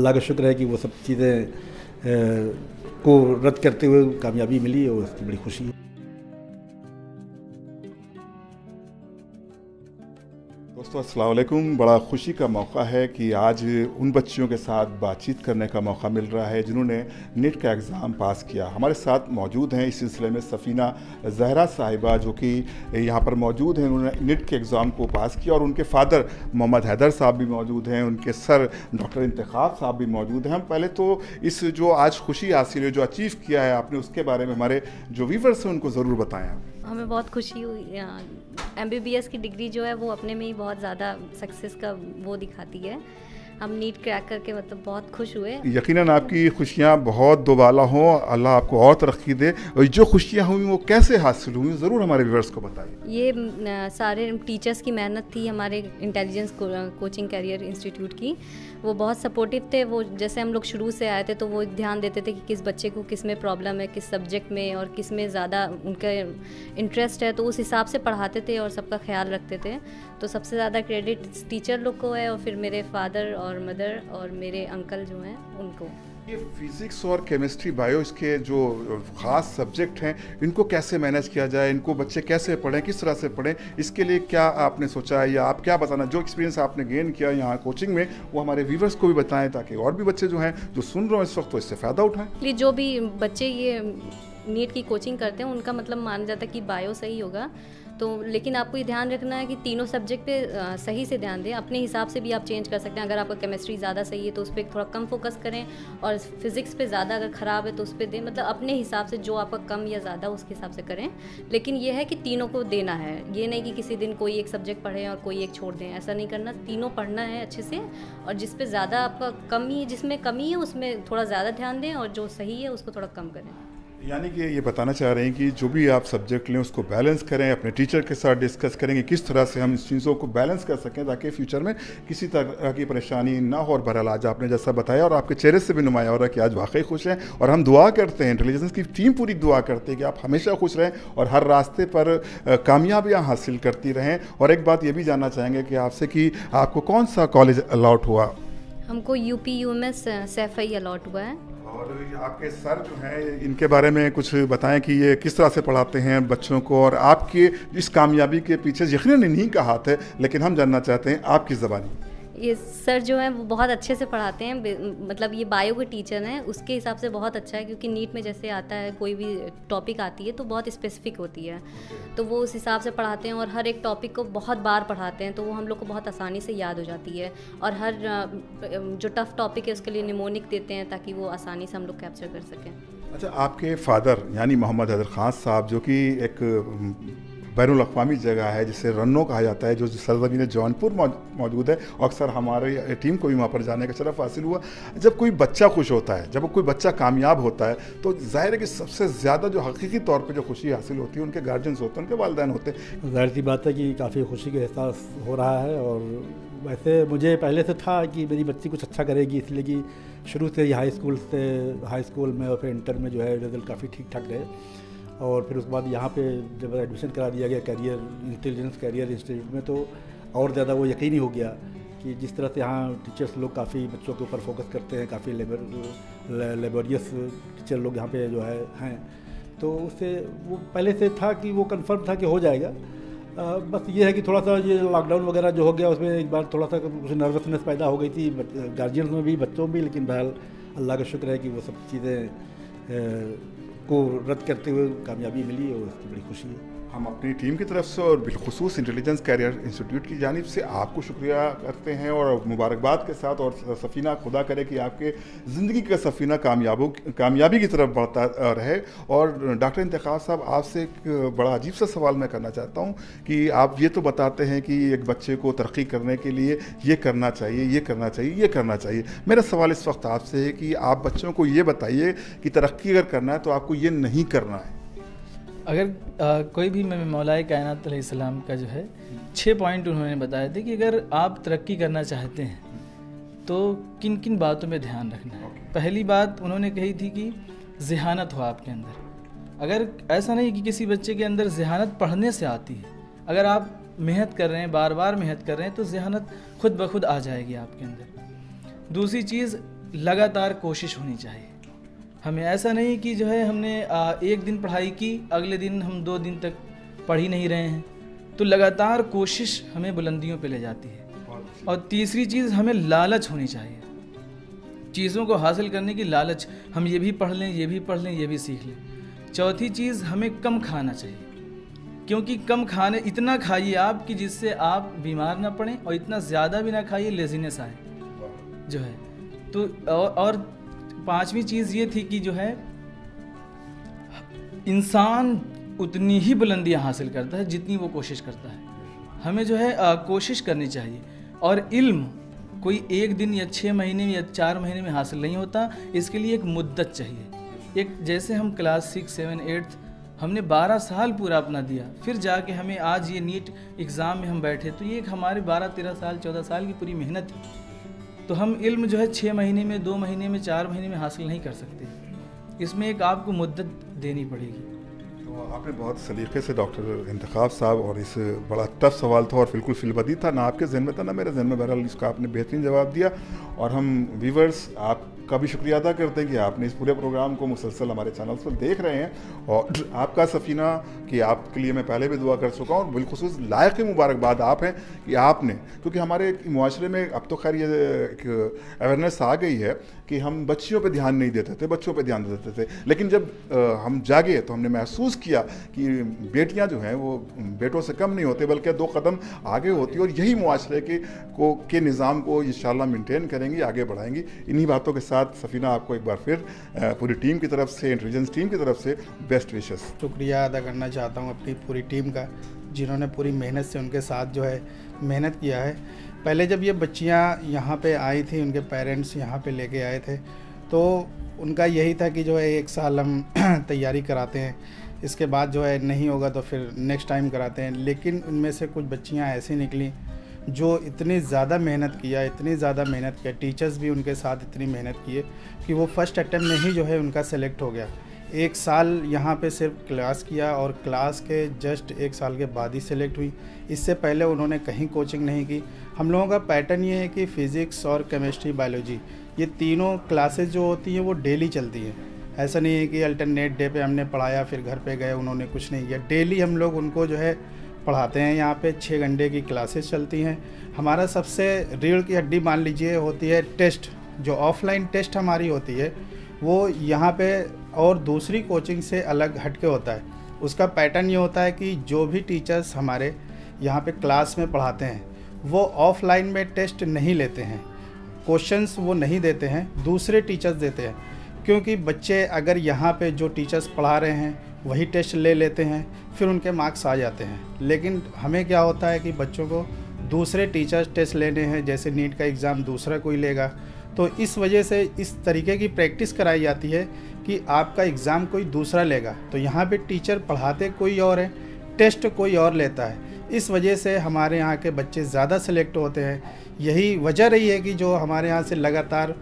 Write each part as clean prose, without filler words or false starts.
अल्लाह का शुक्र है कि वो सब चीज़ें को रद्द करते हुए कामयाबी मिली और उसकी बड़ी खुशी है। दोस्तों अस्सलाम वालेकुम। बड़ा खुशी का मौका है कि आज उन बच्चियों के साथ बातचीत करने का मौका मिल रहा है जिन्होंने नीट का एग्ज़ाम पास किया। हमारे साथ मौजूद हैं इस सिलसिले में सफ़ीना ज़हरा साहिबा, जो कि यहाँ पर मौजूद हैं। उन्होंने नीट के एग्ज़ाम को पास किया और उनके फ़ादर मोहम्मद हैदर साहब भी मौजूद हैं, उनके सर डॉक्टर इंतखाब साहब भी मौजूद हैं। हम पहले तो इस जो आज खुशी हासिल है, जो अचीव किया है आपने, उसके बारे में हमारे जो व्यूवर्स हैं उनको ज़रूर बताएँ आप। हमें बहुत खुशी हुई। MBBS की डिग्री जो है वो अपने में ही बहुत ज़्यादा सक्सेस का वो दिखाती है। हम नीट क्रैक करके मतलब बहुत खुश हुए। यकीनन आपकी खुशियाँ बहुत दोबाला हों, अल्लाह आपको और तरक्की दे। और जो खुशियाँ हुई वो कैसे हासिल हुई, ज़रूर हमारे व्यूअर्स को बताइए। ये सारे टीचर्स की मेहनत थी, हमारे इंटेलिजेंस कोचिंग कैरियर इंस्टीट्यूट की। वो बहुत सपोर्टिव थे। वो जैसे हम लोग शुरू से आए थे तो वो ध्यान देते थे कि किस बच्चे को किस में प्रॉब्लम है, किस सब्जेक्ट में और किस में ज़्यादा उनका इंटरेस्ट है, तो उस हिसाब से पढ़ाते थे और सबका ख्याल रखते थे। तो सबसे ज़्यादा क्रेडिट टीचर लोग को है और फिर मेरे फादर और मदर और मेरे अंकल जो हैं उनको। ये फिज़िक्स और केमिस्ट्री बायो, इसके जो ख़ास सब्जेक्ट हैं, इनको कैसे मैनेज किया जाए, इनको बच्चे कैसे पढ़ें, किस तरह से पढ़ें, इसके लिए क्या आपने सोचा है या आप क्या बताना, जो एक्सपीरियंस आपने गेन किया यहाँ कोचिंग में, वो हमारे व्यूवर्स को भी बताएं ताकि और भी बच्चे जो हैं जो सुन रहे हैं इस वक्त तो इससे फ़ायदा उठाएं। जो भी बच्चे ये नीट की कोचिंग करते हैं उनका मतलब माना जाता है कि बायो सही होगा, तो लेकिन आपको ये ध्यान रखना है कि तीनों सब्जेक्ट पे सही से ध्यान दें। अपने हिसाब से भी आप चेंज कर सकते हैं। अगर आपका केमिस्ट्री ज़्यादा सही है तो उस पर थोड़ा कम फोकस करें, और फिज़िक्स पे ज़्यादा अगर ख़राब है तो उस पर दें। मतलब अपने हिसाब से जो आपका कम या ज़्यादा उसके हिसाब से करें, लेकिन ये है कि तीनों को देना है। ये नहीं कि किसी दिन कोई एक सब्जेक्ट पढ़ें और कोई एक छोड़ दें, ऐसा नहीं करना। तीनों पढ़ना है अच्छे से, और जिस पे ज़्यादा आपका कमी है, जिसमें कमी है उसमें थोड़ा ज़्यादा ध्यान दें, और जो सही है उसको थोड़ा कम करें। यानी कि ये बताना चाह रहे हैं कि जो भी आप सब्जेक्ट लें उसको बैलेंस करें, अपने टीचर के साथ डिस्कस करेंगे किस तरह से हम इस चीज़ों को बैलेंस कर सकें ताकि फ्यूचर में किसी तरह की परेशानी ना हो। और बहरहाल आज आपने जैसा बताया और आपके चेहरे से भी नुमाया हो रहा है कि आज वाकई खुश हैं, और हम दुआ करते हैं, इंटेलिजेंस की टीम पूरी दुआ करते हैं कि आप हमेशा खुश रहें और हर रास्ते पर कामयाबियाँ हासिल करती रहें। और एक बात ये भी जानना चाहेंगे कि आपसे कि आपको कौन सा कॉलेज अलॉट हुआ? हमको UP-UMS सैफई अलॉट हुआ है। और आपके सर जो हैं इनके बारे में कुछ बताएं कि ये किस तरह से पढ़ाते हैं बच्चों को, और आपके इस कामयाबी के पीछे यकीनन इन्हीं का हाथ है, लेकिन हम जानना चाहते हैं आपकी ज़बानी। ये सर जो हैं वो बहुत अच्छे से पढ़ाते हैं। मतलब ये बायो के टीचर हैं, उसके हिसाब से बहुत अच्छा है, क्योंकि नीट में जैसे आता है कोई भी टॉपिक आती है तो बहुत स्पेसिफिक होती है, तो वो उस हिसाब से पढ़ाते हैं और हर एक टॉपिक को बहुत बार पढ़ाते हैं, तो वो हम लोग को बहुत आसानी से याद हो जाती है। और हर जो टफ टॉपिक है उसके लिए निमोनिक देते हैं ताकि वो आसानी से हम लोग कैप्चर कर सकें। अच्छा, आपके फादर यानी मोहम्मद हैदर खान साहब, जो कि एक बैनुल अक़वामी जगह है जिसे रन्नो कहा जाता है, जो सरज़मीन जौनपुर मौजूद है, और अक्सर हमारे टीम को भी वहाँ पर जाने का शरफ़ हासिल हुआ। जब कोई बच्चा खुश होता है, जब कोई बच्चा कामयाब होता है, तो ज़ाहिर है कि सबसे ज़्यादा जो हकीकी तौर पे जो खुशी हासिल होती है उनके गार्जियंस होते हैं, उनके वालिदैन होते हैं। ज़ाहिर सी बात है कि काफ़ी खुशी का एहसास हो रहा है। और वैसे मुझे पहले से था कि मेरी बच्ची कुछ अच्छा करेगी, इसलिए कि शुरू से ही हाई स्कूल में और फिर इंटर में जो है रिज़ल्ट काफ़ी ठीक ठाक रहे। और फिर उसके बाद यहाँ पे जब एडमिशन करा दिया गया इंटेलिजेंस कैरियर इंस्टीट्यूट में, तो और ज़्यादा वो यकीनी हो गया कि जिस तरह से यहाँ टीचर्स लोग काफ़ी बच्चों के ऊपर फोकस करते हैं, काफ़ी लेबोरियस टीचर लोग यहाँ पे जो हैं, तो उससे वो पहले से था कि वो कंफर्म था कि हो जाएगा। बस ये है कि थोड़ा सा ये लॉकडाउन वगैरह जो हो गया उसमें एक बार थोड़ा सा कुछ नर्वसनेस पैदा हो गई थी गार्जियंस में भी, बच्चों में भी, लेकिन बहरहाल अल्लाह का शुक्र है कि वो सब चीज़ें को रद्द करते हुए कामयाबी मिली और उसकी बड़ी खुशी है। हम अपनी टीम की तरफ से और बिलखुसूस इंटेलिजेंस कैरियर इंस्टीट्यूट की जानिब से आपको शुक्रिया करते हैं और मुबारकबाद के साथ, और सफ़ीना खुदा करे कि आपके ज़िंदगी का सफ़ीना कामयाबी की तरफ बढ़ता रहे। और डॉक्टर इंतखाब साहब, आपसे एक बड़ा अजीब सा सवाल मैं करना चाहता हूँ कि आप ये तो बताते हैं कि एक बच्चे को तरक्की करने के लिए ये करना चाहिए, ये करना चाहिए, ये करना चाहिए। मेरा सवाल इस वक्त आपसे है कि आप बच्चों को ये बताइए कि तरक्की अगर करना है तो आपको ये नहीं करना है। अगर कोई भी मौलाए कायनात अलैहिस्सलाम का जो है 6 पॉइंट उन्होंने बताए थे कि अगर आप तरक्की करना चाहते हैं तो किन किन बातों में ध्यान रखना है। पहली बात उन्होंने कही थी कि ज़हानत हो आपके अंदर। अगर ऐसा नहीं कि किसी बच्चे के अंदर ज़हानत पढ़ने से आती है, अगर आप मेहनत कर रहे हैं, बार बार मेहनत कर रहे हैं, तो ज़हानत खुद ब खुद आ जाएगी आपके अंदर। दूसरी चीज़, लगातार कोशिश होनी चाहिए। हमें ऐसा नहीं कि जो है हमने एक दिन पढ़ाई की, अगले दिन हम 2 दिन तक पढ़ ही नहीं रहे हैं, तो लगातार कोशिश हमें बुलंदियों पे ले जाती है। और तीसरी चीज़, हमें लालच होनी चाहिए, चीज़ों को हासिल करने की लालच, हम ये भी पढ़ लें, ये भी पढ़ लें, ये भी सीख लें। चौथी चीज़, हमें कम खाना चाहिए, क्योंकि कम खाने, इतना खाइए आप कि जिससे आप बीमार ना पड़ें, और इतना ज़्यादा भी ना खाइए लेज़ीनेस आए जो है। तो और 5वीं चीज़ ये थी कि जो है इंसान उतनी ही बुलंदियाँ हासिल करता है जितनी वो कोशिश करता है। हमें जो है कोशिश करनी चाहिए। और इल्म कोई 1 दिन या 6 महीने में या 4 महीने में हासिल नहीं होता, इसके लिए एक मुद्दत चाहिए। एक जैसे हम क्लास 6, 7, 8 हमने 12 साल पूरा अपना दिया, फिर जाके हमें आज ये नीट एग्ज़ाम में हम बैठे, तो ये एक हमारे 12, 13 साल, 14 साल की पूरी मेहनत है। तो हम इल्म जो है 6 महीने में, 2 महीने में, 4 महीने में हासिल नहीं कर सकते। इसमें एक आपको मुद्दत देनी पड़ेगी। तो आपने बहुत सलीके से डॉक्टर इंतखाब साहब, और इस बड़ा टफ सवाल था और बिल्कुल फिलबदी था, ना आपके जहन में था ना मेरे जहन में, बहरहाल इसका आपने बेहतरीन जवाब दिया। और हम व्यूवर्स आपका भी शुक्रिया अदा करते हैं कि आपने इस पूरे प्रोग्राम को मुसलसल हमारे चैनल्स पर देख रहे हैं। और आपका सफ़ीना कि आपके लिए मैं पहले भी दुआ कर चुका हूँ, और बिलखुसूस लायक मुबारकबाद आप हैं कि आपने, क्योंकि हमारे माशरे में अब तो खैर ये एक अवेयरनेस आ गई है कि हम बच्चियों पे ध्यान नहीं देते थे, बच्चों पे ध्यान देते थे, लेकिन जब हम जागे तो हमने महसूस किया कि बेटियां जो हैं वो बेटों से कम नहीं होते, बल्कि 2 कदम आगे होती, और यही मुआशरे के निज़ाम को इंशाअल्लाह मेंटेन करेंगी, आगे बढ़ाएंगी। इन्हीं बातों के साथ सफ़ीना, आपको एक बार फिर पूरी टीम की तरफ से, इंटेलिजेंस टीम की तरफ से बेस्ट विशेस। शुक्रिया अदा करना चाहता हूँ अपनी पूरी टीम का, जिन्होंने पूरी मेहनत से उनके साथ जो है मेहनत किया है। पहले जब ये बच्चियाँ यहाँ पे आई थी, उनके पेरेंट्स यहाँ पे लेके आए थे, तो उनका यही था कि जो है 1 साल हम तैयारी कराते हैं, इसके बाद जो है नहीं होगा तो फिर नेक्स्ट टाइम कराते हैं। लेकिन उनमें से कुछ बच्चियाँ ऐसी निकली जो इतनी ज़्यादा मेहनत किया, टीचर्स भी उनके साथ इतनी मेहनत किए कि वो फर्स्ट अटेम्प्ट में ही जो है उनका सेलेक्ट हो गया। 1 साल यहाँ पे सिर्फ क्लास किया, और क्लास के जस्ट 1 साल के बाद ही सेलेक्ट हुई। इससे पहले उन्होंने कहीं कोचिंग नहीं की। हम लोगों का पैटर्न ये है कि फ़िज़िक्स और केमिस्ट्री, बायोलॉजी, ये तीनों क्लासेस जो होती हैं वो डेली चलती हैं। ऐसा नहीं है कि अल्टरनेट डे पे हमने पढ़ाया फिर घर पे गए, उन्होंने कुछ नहीं किया। डेली हम लोग उनको जो है पढ़ाते हैं। यहाँ पे 6 घंटे की क्लासेस चलती हैं। हमारा सबसे रीढ़ की हड्डी मान लीजिए होती है टेस्ट, जो ऑफलाइन टेस्ट हमारी होती है वो यहाँ पे और दूसरी कोचिंग से अलग हट के होता है। उसका पैटर्न ये होता है कि जो भी टीचर्स हमारे यहाँ पे क्लास में पढ़ाते हैं वो ऑफलाइन में टेस्ट नहीं लेते हैं, क्वेश्चंस वो नहीं देते हैं, दूसरे टीचर्स देते हैं। क्योंकि बच्चे अगर यहाँ पे जो टीचर्स पढ़ा रहे हैं वही टेस्ट ले लेते हैं, फिर उनके मार्क्स आ जाते हैं। लेकिन हमें क्या होता है कि बच्चों को दूसरे टीचर्स टेस्ट लेने हैं, जैसे नीट का एग्ज़ाम दूसरा कोई लेगा, तो इस वजह से इस तरीके की प्रैक्टिस कराई जाती है कि आपका एग्ज़ाम कोई दूसरा लेगा, तो यहाँ पे टीचर पढ़ाते कोई और है, टेस्ट कोई और लेता है। इस वजह से हमारे यहाँ के बच्चे ज़्यादा सेलेक्ट होते हैं। यही वजह रही है कि जो हमारे यहाँ से लगातार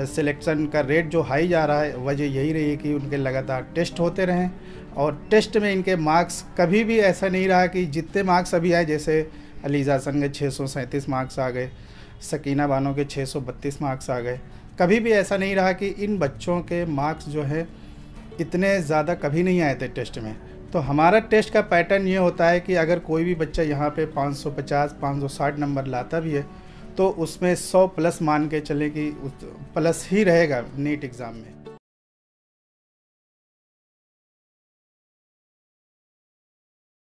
सिलेक्शन का रेट जो हाई जा रहा है, वजह यही रही है कि उनके लगातार टेस्ट होते रहें, और टेस्ट में इनके मार्क्स कभी भी ऐसा नहीं रहा कि जितने मार्क्स अभी आए, जैसे अलीज़ा हसन के 637 मार्क्स आ गए, सकीना बानो के 632 मार्क्स आ गए, कभी भी ऐसा नहीं रहा कि इन बच्चों के मार्क्स जो है इतने ज़्यादा कभी नहीं आए थे टेस्ट में। तो हमारा टेस्ट का पैटर्न ये होता है कि अगर कोई भी बच्चा यहाँ पे 550, 560 नंबर लाता भी है तो उसमें 100 प्लस मान के चले कि प्लस ही रहेगा नीट एग्ज़ाम में।